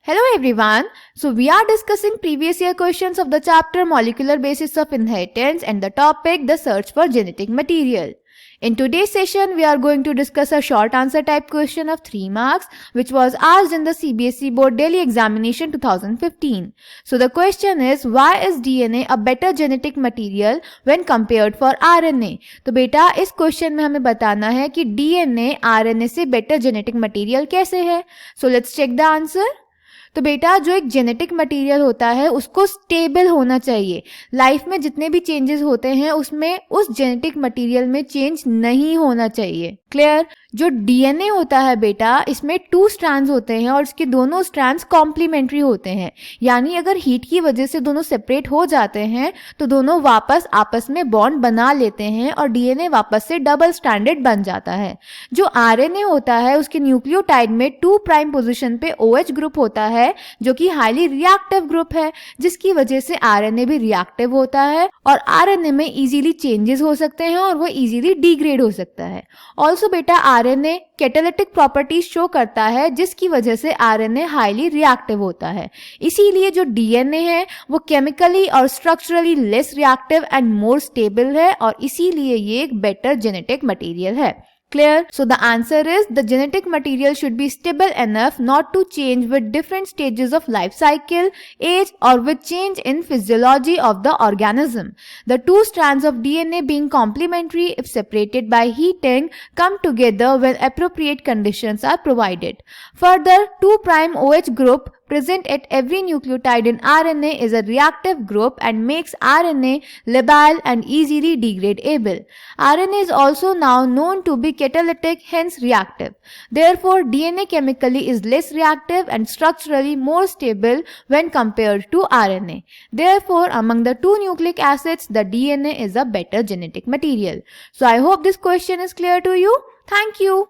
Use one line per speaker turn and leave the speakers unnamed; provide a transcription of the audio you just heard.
Hello everyone. So we are discussing previous year questions of the chapter Molecular Basis of Inheritance and the topic the search for genetic material. In today's session we are going to discuss a short answer type question of 3 marks which was asked in the CBSE Board Delhi Examination 2015. So the question is, why is DNA a better genetic material when compared for RNA? तो बेटा इस question में हमें बताना है कि DNA RNA से better genetic material कैसे है. So let's check the answer. तो बेटा जो एक जेनेटिक मटेरियल होता है उसको स्टेबल होना चाहिए. लाइफ में जितने भी चेंजेस होते हैं उसमें उस जेनेटिक मटेरियल में चेंज नहीं होना चाहिए. क्लियर? जो डीएनए होता है बेटा इसमें 2 स्ट्रैंड्स होते हैं और इसके दोनों स्ट्रैंड्स कॉम्प्लीमेंट्री होते हैं. यानी अगर हीट की वजह से दोनों सेपरेट हो जाते हैं तो दोनों वापस आपस में बॉन्ड बना लेते हैं और डीएनए वापस से डबल स्ट्रैंडेड बन जाता है. जो आरएनए होता है उसके न्यूक्लियोटाइड में 2 प्राइम पोजीशन पे OH ग्रुप होता है जो कि हाईली रिएक्टिव ग्रुप है, जिसकी वजह से आरएनए भी रिएक्टिव होता है और आरएनए में इजीली चेंजेस हो सकते हैं और वो इजीली डिग्रेड हो सकता है. ऑल्सो बेटा आरएनए कैटालिटिक प्रॉपर्टीज शो करता है जिसकी वजह से आरएनए हाईली रिएक्टिव होता है. इसीलिए जो डीएनए है वो केमिकली और structurally less reactive and more stable है और इसीलिए ये एक बेटर जेनेटिक मटेरियल है. Clear? So the answer is the genetic material should be stable enough not to change with different stages of life cycle, age or with change in physiology of the organism. The 2 strands of DNA being complementary if separated by heating come together when appropriate conditions are provided. Further, 2' OH group present at every nucleotide in RNA is a reactive group and makes RNA labile and easily degradable. RNA is also now known to be catalytic, hence reactive. Therefore, DNA chemically is less reactive and structurally more stable when compared to RNA. Therefore, among the 2 nucleic acids, the DNA is a better genetic material. So, I hope this question is clear to you. Thank you.